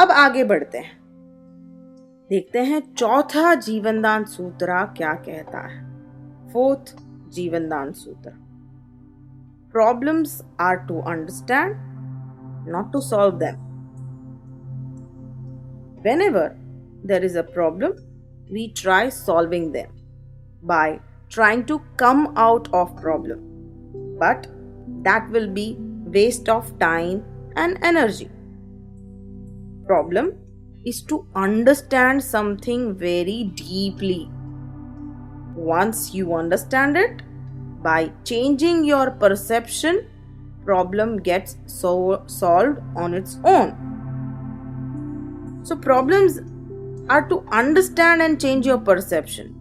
अब आगे बढ़ते हैं, देखते हैं चौथा जीवनदान सूत्र क्या कहता है। फोर्थ जीवनदान सूत्र, problems are to understand, not to solve them. Whenever there is a problem, we try solving them by trying to come out of problem. But that will be waste of time and energy. Problem is to understand something very deeply. Once you understand it, by changing your perception, problem gets solved on its own. So problems are to understand and change your perception.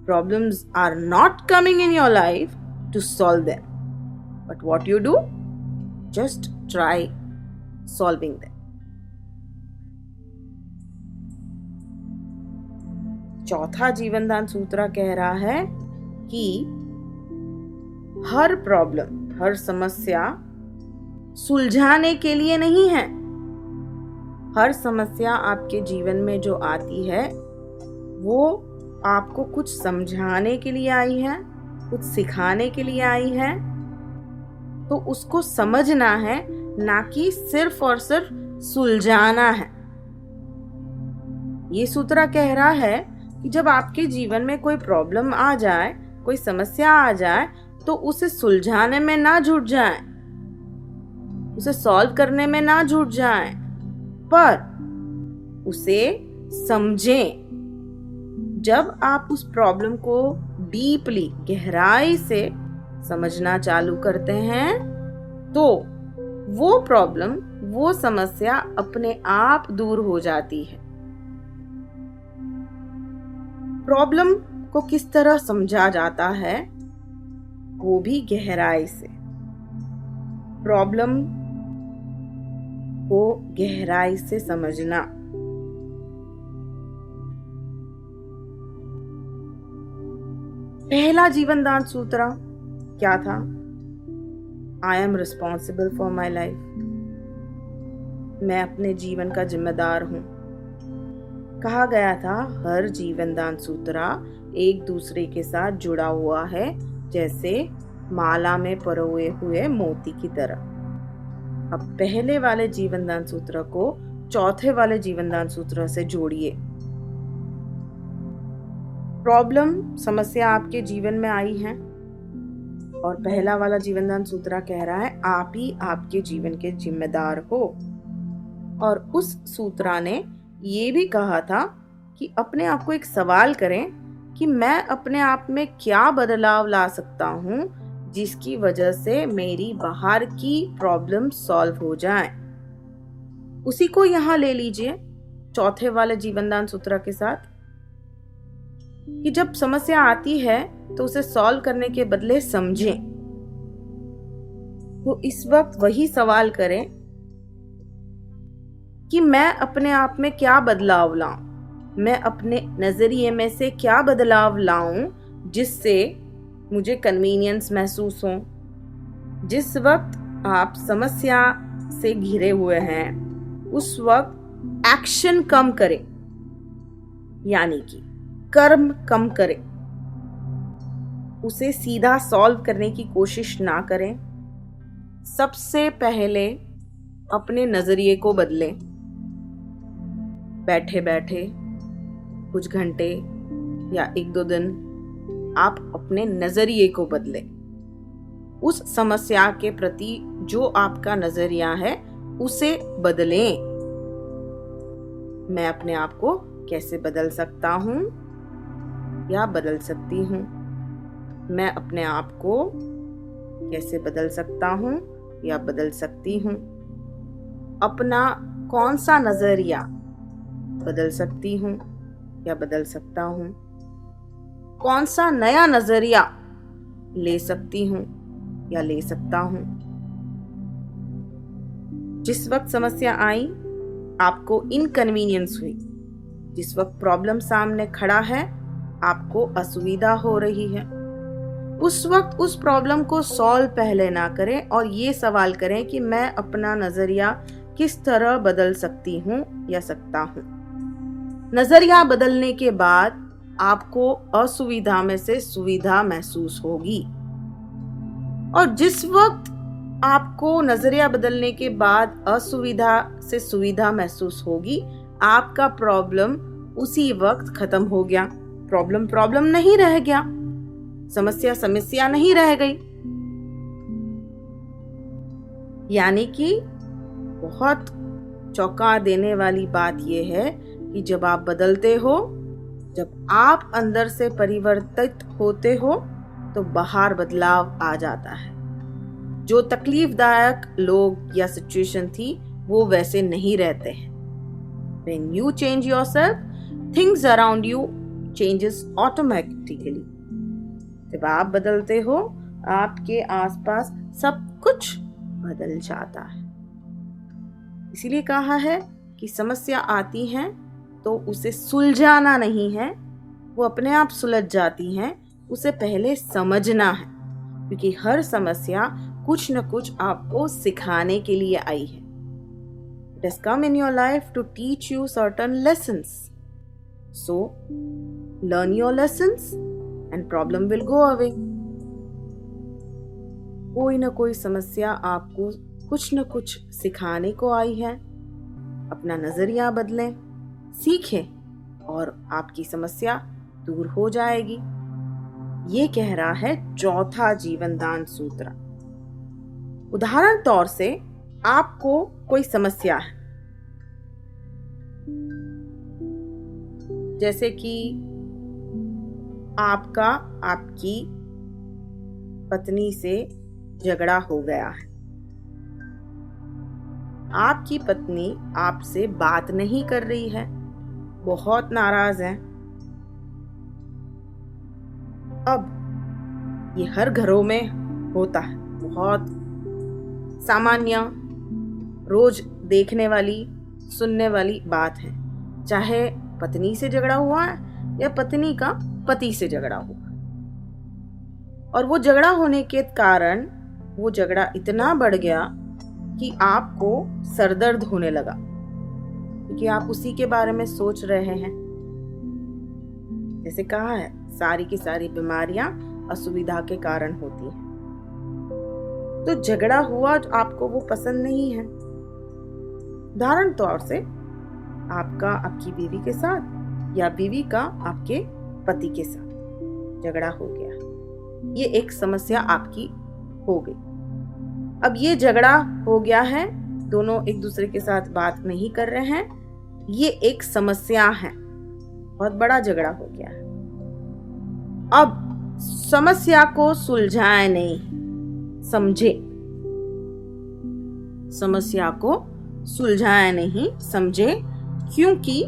Problems are not coming in your life to solve them. But what you do? Just try solving them. चौथा जीवनदान सूत्र कह रहा है कि हर problem, हर समस्या सुलझाने के लिए नहीं है। हर समस्या आपके जीवन में जो आती है वो आपको कुछ समझाने के लिए आई है, कुछ सिखाने के लिए आई है। तो उसको समझना है, ना कि सिर्फ और सिर्फ सुलझाना है। ये सूत्र कह रहा है कि जब आपके जीवन में कोई प्रॉब्लम आ जाए, कोई समस्या आ जाए, तो उसे सुलझाने में ना जुट जाए, उसे सॉल्व करने में ना जुट जाए, पर उसे समझें। जब आप उस प्रॉब्लम को डीपली, गहराई से समझना चालू करते हैं, तो वो प्रॉब्लम, वो समस्या अपने आप दूर हो जाती है। प्रॉब्लम को किस तरह समझा जाता है, वो भी गहराई से। प्रॉब्लम को गहराई से समझना। पहला जीवनदान सूत्र क्या था? I am responsible for my life. मैं अपने जीवन का जिम्मेदार हूं। कहा गया था हर जीवनदान सूत्र एक दूसरे के साथ जुड़ा हुआ है, जैसे माला में परोए हुए मोती की तरह। अब पहले वाले जीवनदान सूत्र को चौथे वाले जीवनदान सूत्र से जोड़िए। प्रॉब्लम, समस्या आपके जीवन में आई है और पहला वाला जीवनदान सूत्र कह रहा है आप ही आपके जीवन के जिम्मेदार हो। और उस सूत्र ने ये भी कहा था कि अपने आप को एक सवाल करें कि मैं अपने आप में क्या बदलाव ला सकता हूं जिसकी वजह से मेरी बाहर की प्रॉब्लम सॉल्व हो जाए। उसी को यहां ले लीजिए चौथे वाले जीवनदान सूत्र के साथ, कि जब समस्या आती है तो उसे सॉल्व करने के बदले समझें। तो इस वक्त वही सवाल करें कि मैं अपने आप में क्या बदलाव लाऊं, मैं अपने नजरिए में से क्या बदलाव लाऊं जिससे मुझे कन्वीनियंस महसूस हो। जिस वक्त आप समस्या से घिरे हुए हैं, उस वक्त एक्शन कम करें, यानी कि कर्म कम करें। उसे सीधा सॉल्व करने की कोशिश ना करें। सबसे पहले अपने नजरिए को बदलें। बैठे बैठे कुछ घंटे या 1-2 दिन आप अपने नजरिए को बदलें। उस समस्या के प्रति जो आपका नजरिया है उसे बदलें। मैं अपने आप को कैसे बदल सकता हूं या बदल सकती हूं? मैं अपने आप को कैसे बदल सकता हूं या बदल सकती हूं? अपना कौन सा नजरिया बदल सकती हूं या बदल सकता हूं? कौन सा नया नजरिया ले सकती हूं या ले सकता हूं? जिस वक्त समस्या आई, आपको इनकन्वीनियंस हुई, जिस वक्त प्रॉब्लम सामने खड़ा है, आपको असुविधा हो रही है, उस वक्त उस प्रॉब्लम को सॉल्व पहले ना करें और ये सवाल करें कि मैं अपना नजरिया किस तरह बदल सकती हूँ या सकता हूँ। नजरिया बदलने के बाद आपको असुविधा में से सुविधा महसूस होगी, और जिस वक्त आपको नजरिया बदलने के बाद असुविधा से सुविधा महसूस होगी, आपका प्रॉब्लम उसी वक्त खत्म हो गया। प्रॉब्लम नहीं रह गया, समस्या नहीं रह गई। यानी कि बहुत चौंका देने वाली बात यह है कि जब आप बदलते हो, जब आप अंदर से परिवर्तित होते हो, तो बाहर बदलाव आ जाता है। जो तकलीफदायक लोग या सिचुएशन थी वो वैसे नहीं रहते हैं। When you change yourself, things around you changes automatically. जब आप बदलते हो, आपके आसपास सब कुछ बदल जाता है। इसीलिए कहा है कि समस्या आती है तो उसे सुलझाना नहीं है, वो अपने आप सुलझ जाती हैं। उसे पहले समझना है, क्योंकि हर समस्या कुछ न कुछ आपको सिखाने के लिए आई है। It has come in your life to teach you certain lessons. So, learn your lessons and problem will go away. कोई न कोई समस्या आपको कुछ न कुछ सिखाने को आई है। अपना नजरिया बदलें, सीखें और आपकी समस्या दूर हो जाएगी। ये कह रहा है चौथा जीवन दान सूत्र। उदाहरण तौर से आपको कोई समस्या है, जैसे कि आपकी पत्नी से झगड़ा हो गया है। आपकी पत्नी आपसे बात नहीं कर रही है, बहुत नाराज है। अब ये हर घरों में होता है, बहुत सामान्य, रोज देखने वाली, सुनने वाली बात है। चाहे पत्नी से झगड़ा हुआ है या पत्नी का पति से झगड़ा हुआ, और वो झगड़ा होने के कारण वो झगड़ा इतना बढ़ गया कि आपको सरदर्द होने लगा, क्योंकि आप उसी के बारे में सोच रहे हैं। जैसे कहा है, सारी की सारी बीमारियां असुविधा के कारण होती हैं। तो झगड़ा हुआ, आपको वो पसंद नहीं है। उदाहरण तौर से आपकी बीवी के साथ या बीवी का आपके पति के साथ झगड़ा हो गया। ये एक समस्या आपकी हो गई। अब ये झगड़ा हो गया है, दोनों एक दूसरे के साथ बात नहीं कर रहे हैं, ये एक समस्या है, बहुत बड़ा झगड़ा हो गया है। अब समस्या को सुलझाए नहीं, समझे। समस्या को सुलझाए नहीं, समझे, क्योंकि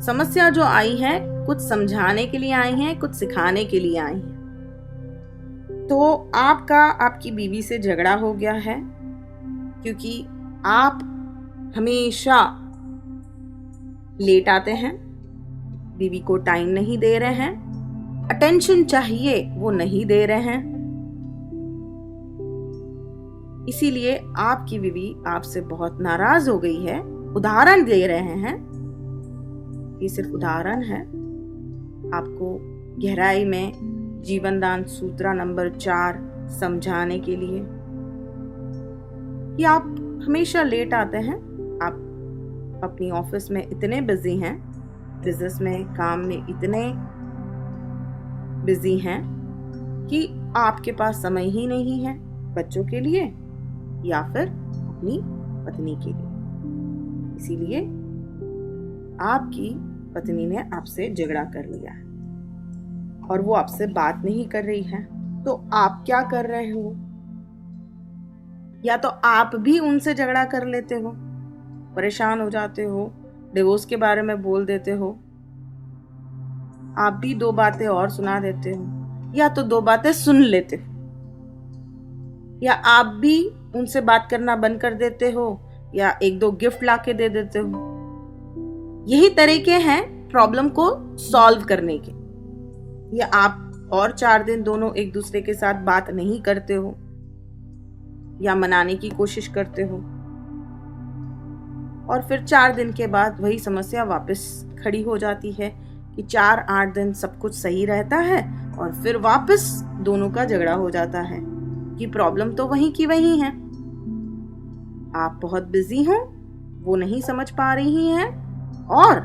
समस्या जो आई है कुछ समझाने के लिए आई है, कुछ सिखाने के लिए आई है। तो आपकी बीवी से झगड़ा हो गया है क्योंकि आप हमेशा लेट आते हैं, बीवी को टाइम नहीं दे रहे हैं, अटेंशन चाहिए वो नहीं दे रहे हैं। इसीलिए आपकी बीवी आपसे बहुत नाराज हो गई है। उदाहरण दे रहे हैं, ये सिर्फ उदाहरण है, आपको गहराई में जीवन दान सूत्र नंबर 4 समझाने के लिए कि आप हमेशा लेट आते हैं। आप अपनी ऑफिस में इतने बिजी हैं, बिजनेस में, काम में इतने बिजी हैं कि आपके पास समय ही नहीं है बच्चों के लिए या फिर अपनी पत्नी के लिए। इसीलिए आपकी पत्नी ने आपसे झगड़ा कर लिया है और वो आपसे बात नहीं कर रही है। तो आप क्या कर रहे हो? या तो आप भी उनसे झगड़ा कर लेते हो, परेशान हो जाते हो, डिवोर्स के बारे में बोल देते हो, आप भी 2 बातें और सुना देते हो, या तो 2 बातें सुन लेते हो, या आप भी उनसे बात करना बंद कर देते हो, या 1-2 गिफ्ट लाके दे देते हो। यही तरीके हैं प्रॉब्लम को सॉल्व करने के। या आप और 4 दिन दोनों एक दूसरे के साथ बात नहीं करते हो या मनाने की कोशिश करते हो। और फिर 4 दिन के बाद वही समस्या वापस खड़ी हो जाती है कि 4-8 दिन सब कुछ सही रहता है और फिर वापस दोनों का झगड़ा हो जाता है कि प्रॉब्लम तो वहीं की वहीं है। आप बहुत बिजी हो, वो नहीं समझ पा रही हैं और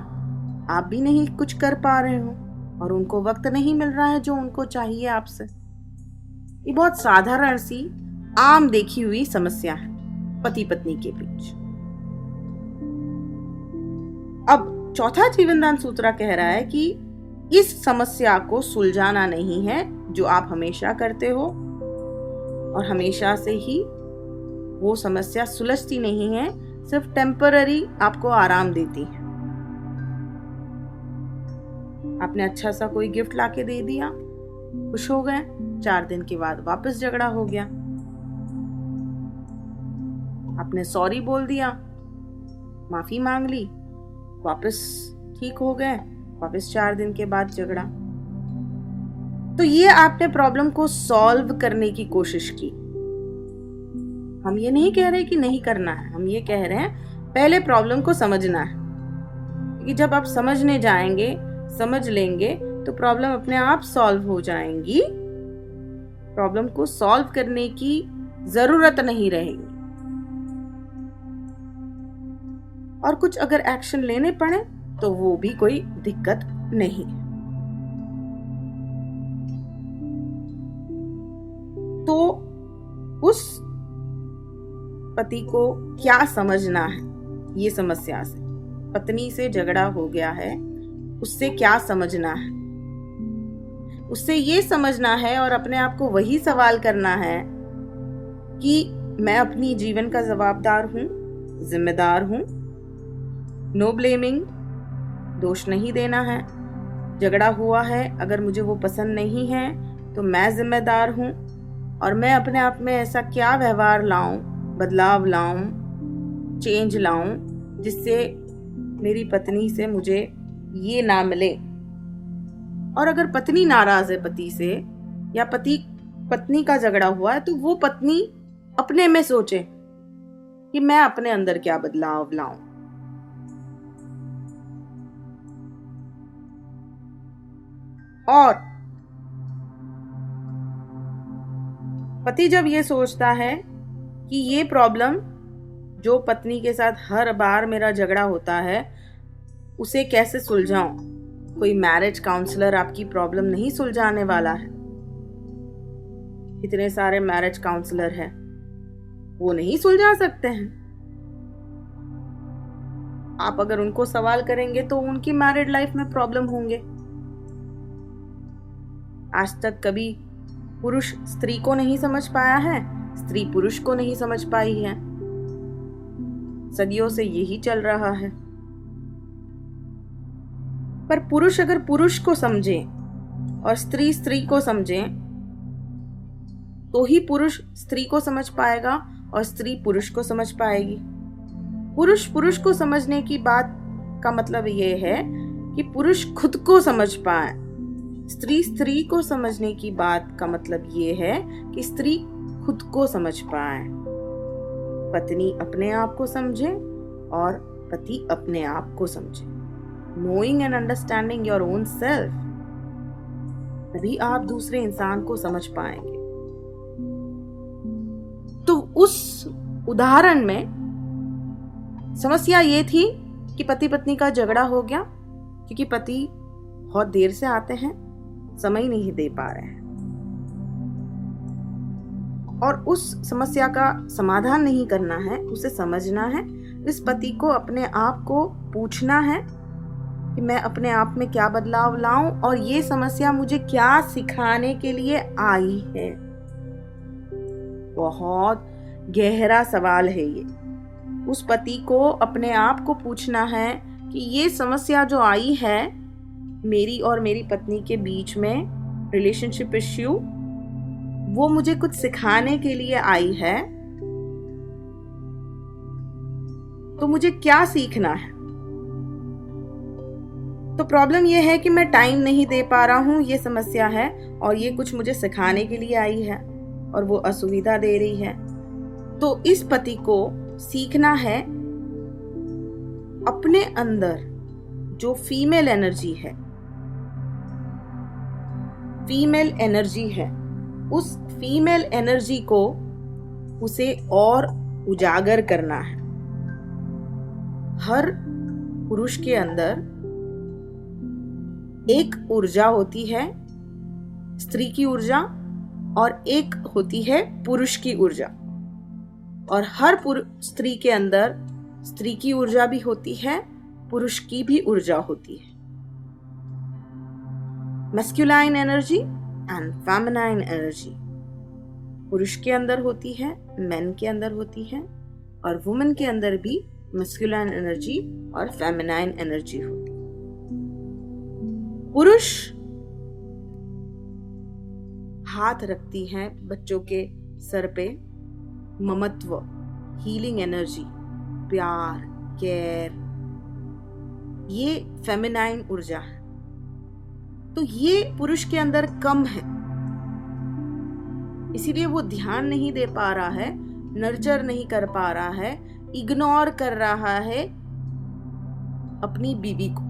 आप भी नहीं कुछ कर पा रहे हो और उनको वक्त नहीं मिल रहा है जो उनको चाहिए आपसे। ये बहुत साधारण सी आम देखी हुई समस्या है पति पत्नी के बीच। अब चौथा जीवनदान सूत्र कह रहा है कि इस समस्या को सुलझाना नहीं है जो आप हमेशा करते हो और हमेशा से ही वो समस्या सुलझती नहीं है, सिर्फ टेम्पररी आपको आराम देती है। आपने अच्छा सा कोई गिफ्ट लाके दे दिया, खुश हो गए, 4 दिन के बाद वापस झगड़ा हो गया। आपने सॉरी बोल दिया, माफी मांग ली, वापस ठीक हो गए, वापस 4 दिन के बाद झगड़ा। तो ये आपने प्रॉब्लम को सॉल्व करने की कोशिश की। हम ये नहीं कह रहे कि नहीं करना है, हम ये कह रहे हैं पहले प्रॉब्लम को समझना है, क्योंकि जब आप समझने जाएंगे, समझ लेंगे तो प्रॉब्लम अपने आप सॉल्व हो जाएंगी। प्रॉब्लम को सॉल्व करने की जरूरत नहीं रहेगी और कुछ अगर एक्शन लेने पड़े तो वो भी कोई दिक्कत नहीं। तो उस पति को क्या समझना है ये समस्या से, पत्नी से झगड़ा हो गया है, उससे क्या समझना है? उससे ये समझना है और अपने आप को वही सवाल करना है कि मैं अपनी जीवन का जवाबदार हूं, जिम्मेदार हूं। नो ब्लेमिंग, दोष नहीं देना है। झगड़ा हुआ है, अगर मुझे वो पसंद नहीं है तो मैं जिम्मेदार हूं और मैं अपने आप में ऐसा क्या व्यवहार लाऊं, बदलाव लाऊं, चेंज लाऊं जिससे मेरी पत्नी से मुझे ये ना मिले। और अगर पत्नी नाराज है पति से या पत्नी का झगड़ा हुआ है तो वो पत्नी अपने में सोचे कि मैं अपने अंदर क्या बदलाव लाऊं। और पति जब ये सोचता है कि ये प्रॉब्लम जो पत्नी के साथ हर बार मेरा झगड़ा होता है उसे कैसे सुलझाऊं, कोई मैरिज काउंसलर आपकी प्रॉब्लम नहीं सुलझाने वाला है। इतने सारे मैरिज काउंसलर हैं, वो नहीं सुलझा सकते हैं। आप अगर उनको सवाल करेंगे तो उनकी मैरिड लाइफ में प्रॉब्लम होंगे। आज तक कभी पुरुष स्त्री को नहीं समझ पाया है, स्त्री पुरुष को नहीं समझ पाई है। सदियों से यही चल रहा है। पर पुरुष अगर पुरुष को समझे और स्त्री स्त्री को समझे तो ही पुरुष स्त्री को समझ पाएगा और स्त्री पुरुष को समझ पाएगी। पुरुष पुरुष को समझने की बात का मतलब ये है कि पुरुष खुद को समझ पाए। स्त्री स्त्री को समझने की बात का मतलब ये है कि स्त्री खुद को समझ पाए। पत्नी अपने आप को समझे और पति अपने आप को समझे। Knowing and understanding your own self, तभी आप दूसरे इंसान को समझ पाएंगे। तो उस उदाहरण में समस्या ये थी कि पति पत्नी का झगड़ा हो गया क्योंकि पति बहुत देर से आते हैं, समय नहीं दे पा रहे हैं और उस समस्या का समाधान नहीं करना है, उसे समझना है। इस पति को अपने आप को पूछना है कि मैं अपने आप में क्या बदलाव लाऊं और ये समस्या मुझे क्या सिखाने के लिए आई है। बहुत गहरा सवाल है ये। उस पति को अपने आप को पूछना है कि ये समस्या जो आई है मेरी और मेरी पत्नी के बीच में, रिलेशनशिप इश्यू, वो मुझे कुछ सिखाने के लिए आई है। तो मुझे क्या सीखना है? तो प्रॉब्लम ये है कि मैं टाइम नहीं दे पा रहा हूं, ये समस्या है और ये कुछ मुझे सिखाने के लिए आई है और वो असुविधा दे रही है। तो इस पति को सीखना है अपने अंदर जो फीमेल एनर्जी है, उस फीमेल एनर्जी को उसे और उजागर करना है। हर पुरुष के अंदर एक ऊर्जा होती है, स्त्री की ऊर्जा, और एक होती है पुरुष की ऊर्जा। और हर स्त्री के अंदर स्त्री की ऊर्जा भी होती है, पुरुष की भी ऊर्जा होती है। Masculine energy and feminine energy पुरुष के अंदर होती है, मेन के अंदर होती है, और वुमेन के अंदर भी मैस्कुलाइन एनर्जी और फेमिनाइन एनर्जी होती है। पुरुष हाथ रखती हैं बच्चों के सर पे, ममत्व, हीलिंग एनर्जी, प्यार, केयर, ये फेमिनाइन ऊर्जा है। तो ये पुरुष के अंदर कम है, इसीलिए वो ध्यान नहीं दे पा रहा है, नर्चर नहीं कर पा रहा है, इग्नोर कर रहा है अपनी बीवी को।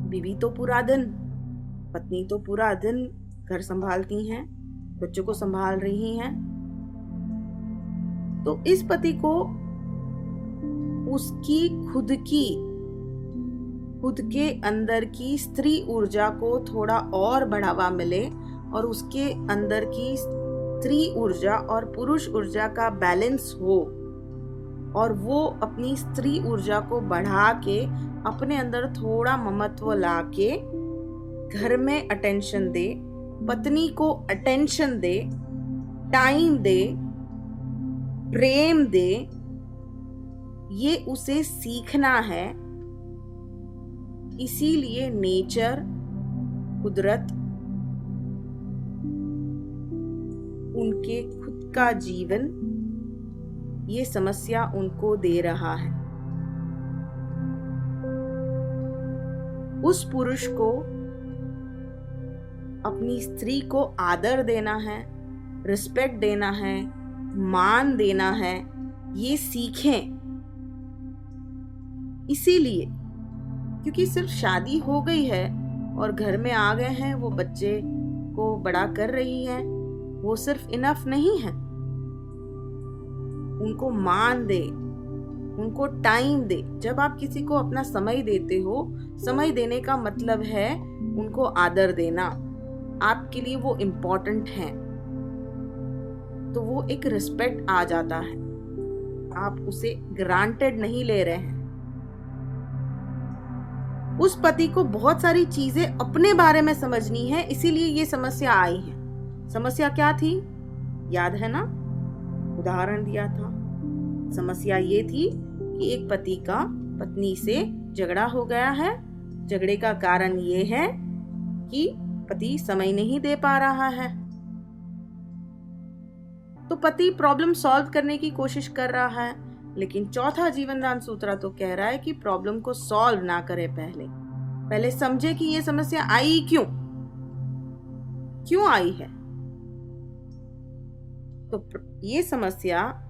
बीवी तो पूरा दिन, पत्नी तो पूरा दिन घर संभालती हैं, बच्चों को संभाल रही हैं। तो इस पति को उसकी खुद के अंदर की स्त्री ऊर्जा को थोड़ा और बढ़ावा मिले और उसके अंदर की स्त्री ऊर्जा और पुरुष ऊर्जा का बैलेंस हो, और वो अपनी स्त्री ऊर्जा को बढ़ा के अपने अंदर थोड़ा ममत्व ला के घर में अटेंशन दे, पत्नी को अटेंशन दे, टाइम दे, प्रेम दे। ये उसे सीखना है। इसीलिए नेचर, कुदरत, उनके खुद का जीवन ये समस्या उनको दे रहा है। उस पुरुष को अपनी स्त्री को आदर देना है, रिस्पेक्ट देना है, मान देना है, ये सीखें। इसीलिए क्योंकि सिर्फ शादी हो गई है और घर में आ गए हैं, वो बच्चे को बड़ा कर रही है, वो सिर्फ इनफ नहीं है। उनको मान दे, उनको टाइम दे। जब आप किसी को अपना समय देते हो, समय देने का मतलब है उनको आदर देना। आपके लिए वो इम्पोर्टेंट है, तो वो एक रिस्पेक्ट आ जाता है। आप उसे ग्रांटेड नहीं ले रहे हैं। उस पति को बहुत सारी चीजें अपने बारे में समझनी है, इसीलिए ये समस्या आई है। समस्या क्या थी? याद है ना? उदाहरण दिया था। समस्या ये थी कि एक पति का पत्नी से झगड़ा हो गया है। झगड़े का कारण ये है कि पति समय नहीं दे पा रहा है। तो पति प्रॉब्लम सॉल्व करने की कोशिश कर रहा है, लेकिन चौथा जीवनदान सूत्र तो कह रहा है कि प्रॉब्लम को सॉल्व ना करे, पहले समझे कि ये समस्या आई क्यों आई है। तो ये समस्या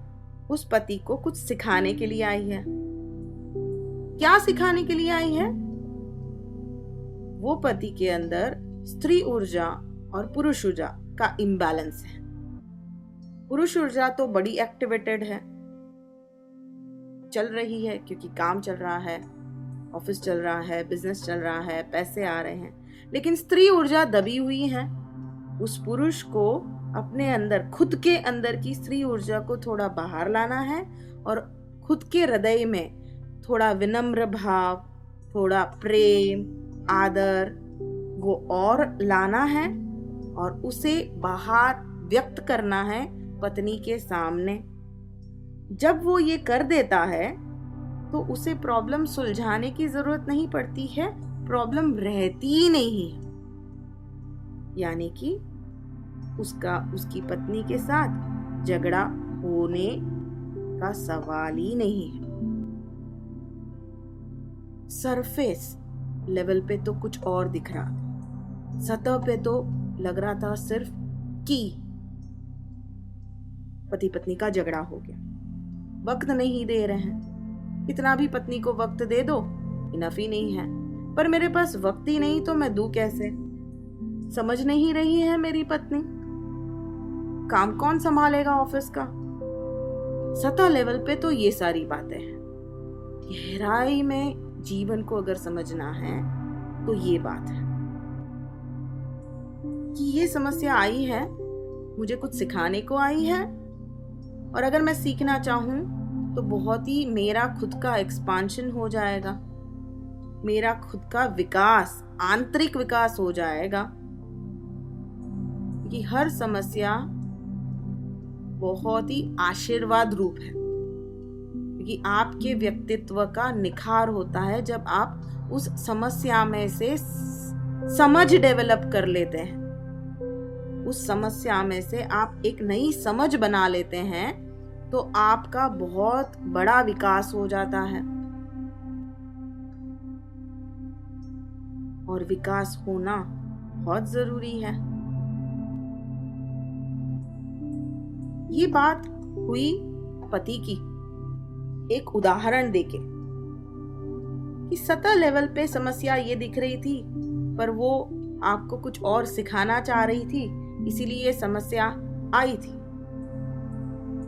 उस पति को कुछ सिखाने के लिए आई है। क्या सिखाने के लिए आई है? वो पति के अंदर स्त्री ऊर्जा और पुरुष ऊर्जा का इम्बैलेंस है। पुरुष ऊर्जा तो बड़ी एक्टिवेटेड है, चल रही है, क्योंकि काम चल रहा है, ऑफिस चल रहा है, बिजनेस चल रहा है, पैसे आ रहे हैं। लेकिन स्त्री ऊर्जा दबी हुई है। उस पुरुष को अपने अंदर, खुद के अंदर की स्त्री ऊर्जा को थोड़ा बाहर लाना है और खुद के हृदय में थोड़ा विनम्र भाव, थोड़ा प्रेम, आदर वो और लाना है और उसे बाहर व्यक्त करना है पत्नी के सामने। जब वो ये कर देता है तो उसे प्रॉब्लम सुलझाने की जरूरत नहीं पड़ती है, प्रॉब्लम रहती ही नहीं है। यानी कि उसकी पत्नी के साथ झगड़ा होने का सवाल ही नहीं है। सरफेस लेवल पे तो कुछ और दिख रहा था, सतह पे तो लग रहा था सिर्फ कि पति पत्नी का झगड़ा हो गया, वक्त नहीं दे रहे हैं, कितना भी पत्नी को वक्त दे दो, इनफ ही नहीं है। पर मेरे पास वक्त ही नहीं तो मैं दूं कैसे? समझ नहीं रही है मेरी पत्नी। काम कौन संभालेगा ऑफिस का? सतह लेवल पे तो ये सारी बातें हैं। गहराई में जीवन को अगर समझना है तो ये बात है कि ये समस्या आई है, मुझे कुछ सिखाने को आई है, और अगर मैं सीखना चाहूं तो बहुत ही मेरा खुद का एक्सपांशन हो जाएगा, मेरा खुद का विकास, आंतरिक विकास हो जाएगा। कि हर समस्या बहुत ही आशीर्वाद रूप है, क्योंकि आपके व्यक्तित्व का निखार होता है जब आप उस समस्या में से समझ डेवलप कर लेते हैं। उस समस्या में से आप एक नई समझ बना लेते हैं तो आपका बहुत बड़ा विकास हो जाता है। और विकास होना बहुत जरूरी है। ये बात हुई पति की एक उदाहरण देके कि सतह लेवल पे समस्या ये दिख रही थी, पर वो आपको कुछ और सिखाना चाह रही थी, इसीलिए ये समस्या आई थी।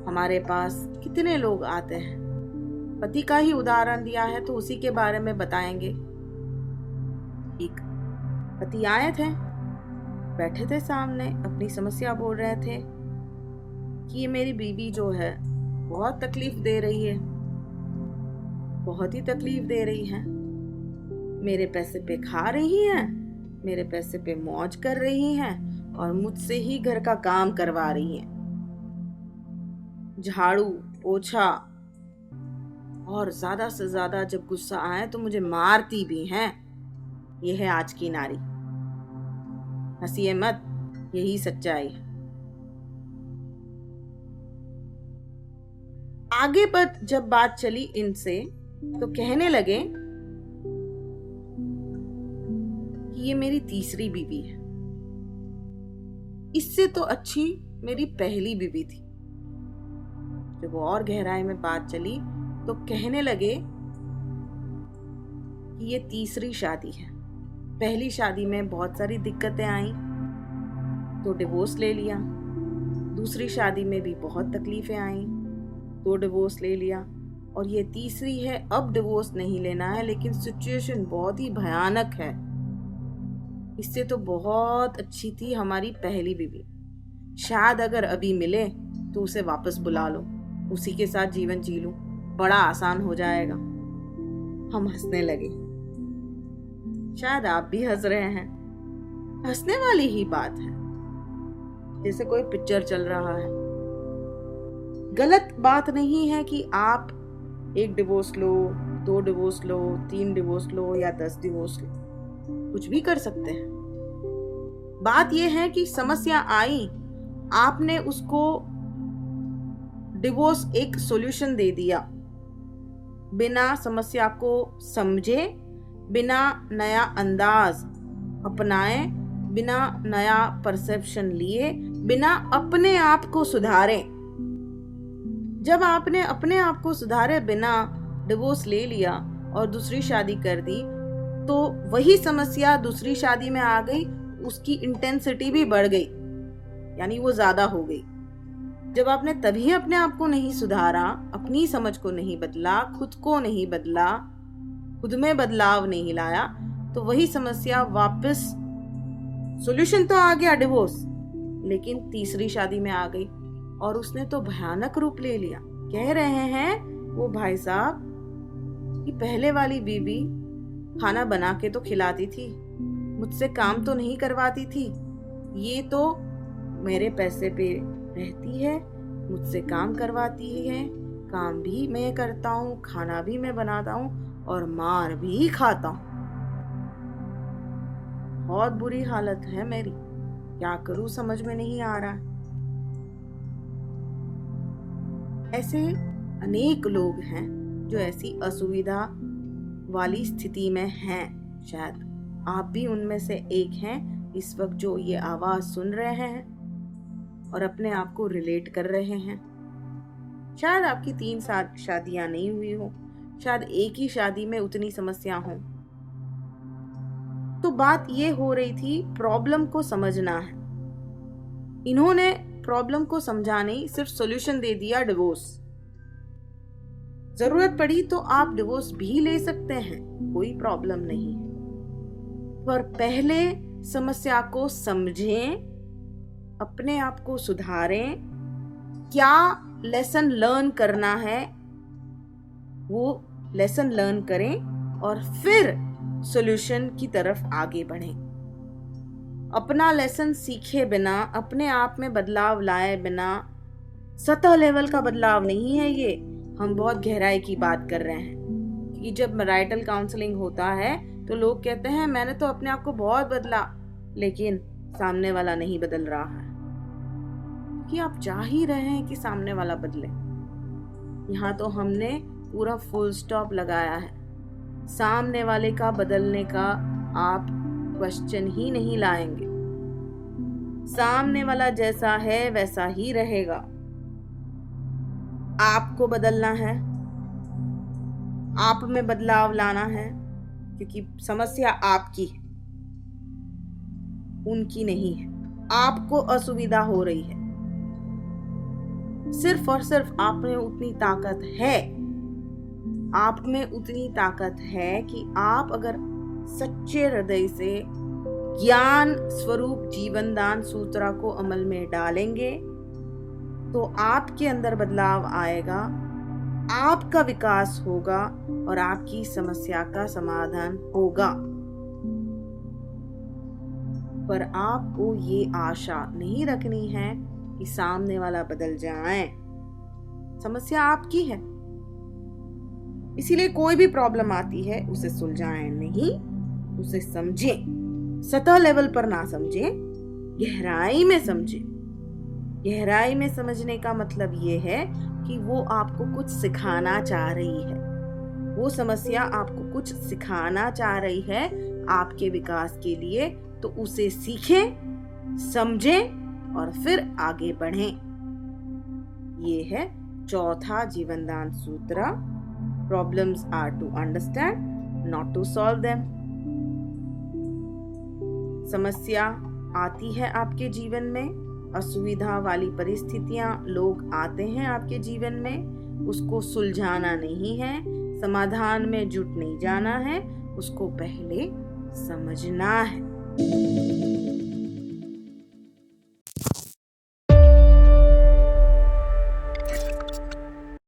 हमारे पास कितने लोग आते हैं, पति का ही उदाहरण दिया है तो उसी के बारे में बताएंगे। एक पति आए थे, बैठे थे सामने, अपनी समस्या बोल रहे थे कि ये मेरी बीवी जो है बहुत तकलीफ दे रही है, बहुत ही तकलीफ दे रही है। मेरे पैसे पे खा रही है, मेरे पैसे पे मौज कर रही है और मुझसे ही घर का काम करवा रही है, झाड़ू पोछा, और ज्यादा से ज्यादा जब गुस्सा आए तो मुझे मारती भी हैं। ये है आज की नारी। हंसिए मत, यही सच्चाई है। आगे पर जब बात चली इनसे तो कहने लगे कि ये मेरी तीसरी बीवी है, इससे तो अच्छी मेरी पहली बीवी थी। जब और गहराई में बात चली तो कहने लगे कि ये तीसरी शादी है। पहली शादी में बहुत सारी दिक्कतें आई तो डिवोर्स ले लिया, दूसरी शादी में भी बहुत तकलीफें आई तो डिवोर्स ले लिया, और ये तीसरी है, अब डिवोर्स नहीं लेना है, लेकिन सिचुएशन बहुत ही भयानक है। इससे तो बहुत अच्छी थी हमारी पहली बीवी, शायद अगर अभी मिले तो उसे वापस बुला लो, उसी के साथ जीवन जी लूं, बड़ा आसान हो जाएगा। हम हंसने लगे। शायद आप भी हंस रहे हैं। हंसने वाली ही बात है, जैसे कोई पिक्चर चल रहा है। गलत बात नहीं है कि आप एक डिवोर्स लो, 2 डिवोर्स लो, 3 डिवोर्स लो या 10 डिवोर्स लो, कुछ भी कर सकते हैं। बात यह है कि समस्या आई, आपने उसको डिवोर्स एक सॉल्यूशन दे दिया, बिना समस्या को समझे, बिना नया अंदाज अपनाए, बिना नया परसेप्शन लिए, बिना अपने आप को सुधारे। जब आपने अपने आप को सुधारे बिना डिवोर्स ले लिया और दूसरी शादी कर दी, तो वही समस्या दूसरी शादी में आ गई, उसकी इंटेंसिटी भी बढ़ गई, यानी वो ज्यादा हो गई। जब आपने तभी अपने आप को नहीं सुधारा, अपनी समझ को नहीं बदला, खुद को नहीं बदला, खुद में बदलाव नहीं लाया, तो वही समस्या वापस, सॉल्यूशन तो आ गया डिवोर्स, लेकिन तीसरी शादी में आ गई और उसने तो भयानक रूप ले लिया। कह रहे हैं वो भाई साहब कि पहले वाली बीवी खाना बना के तो खिलाती थी, मुझसे काम तो नहीं करवाती थी, ये तो मेरे पैसे पे रहती है, मुझसे काम करवाती है, काम भी मैं करता हूँ, खाना भी मैं बनाता हूँ और मार भी खाता हूँ। बहुत बुरी हालत है मेरी, क्या करूं समझ में नहीं आ रहा। ऐसे अनेक लोग हैं जो ऐसी असुविधा वाली स्थिति में हैं। शायद आप भी उनमें से एक हैं इस वक्त जो ये आवाज सुन रहे हैं और अपने आप को रिलेट कर रहे हैं। शायद आपकी 3 शादियां नहीं हुई हो, शायद एक ही शादी में उतनी समस्या हो। तो बात ये हो रही थी, प्रॉब्लम को समझना है। इन्होंने प्रॉब्लम को समझा नहीं, सिर्फ सॉल्यूशन दे दिया, डिवोर्स। जरूरत पड़ी तो आप डिवोर्स भी ले सकते हैं, कोई प्रॉब्लम नहीं है, पर पहले समस्या को समझें, अपने आप को सुधारें, क्या लेसन लर्न करना है वो लेसन लर्न करें और फिर सॉल्यूशन की तरफ आगे बढ़ें। अपना लेसन सीखे बिना, अपने आप में बदलाव लाए बिना, सतह लेवल का बदलाव नहीं है ये, हम बहुत गहराई की बात कर रहे हैं। कि जब मैरिटल काउंसलिंग होता है तो लोग कहते हैं मैंने तो अपने आप को बहुत बदला, लेकिन सामने वाला नहीं बदल रहा है, कि आप चाह ही रहे हैं कि सामने वाला बदले। यहाँ तो हमने पूरा फुल स्टॉप लगाया है, सामने वाले का बदलने का आप क्वेश्चन ही नहीं लाएंगे। सामने वाला जैसा है वैसा ही रहेगा, आपको बदलना है, आप में बदलाव लाना है, क्योंकि समस्या आपकी है, उनकी नहीं है। आपको असुविधा हो रही है, सिर्फ और सिर्फ आप में उतनी ताकत है, आप में उतनी ताकत है कि आप अगर सच्चे हृदय से ज्ञान स्वरूप जीवन दान सूत्र को अमल में डालेंगे तो आपके अंदर बदलाव आएगा, आपका विकास होगा और आपकी समस्या का समाधान होगा। पर आपको ये आशा नहीं रखनी है कि सामने वाला बदल जाए। समस्या आपकी है, इसीलिए कोई भी प्रॉब्लम आती है उसे सुलझाएं नहीं, उसे समझें। सतह लेवल पर ना समझें, गहराई में समझें। गहराई में समझने का मतलब ये है कि वो आपको कुछ सिखाना चाह रही है, वो समस्या आपको कुछ सिखाना चाह रही है आपके विकास के लिए, तो उसे सीखें, समझें और फिर आगे बढ़ें। ये है चौथा जीवन दान सूत्र। Problems are to understand, not to solve them. समस्या आती है आपके जीवन में, असुविधा वाली परिस्थितियां, लोग आते हैं आपके जीवन में, उसको सुलझाना नहीं है, समाधान में जुट नहीं जाना है, उसको पहले समझना है।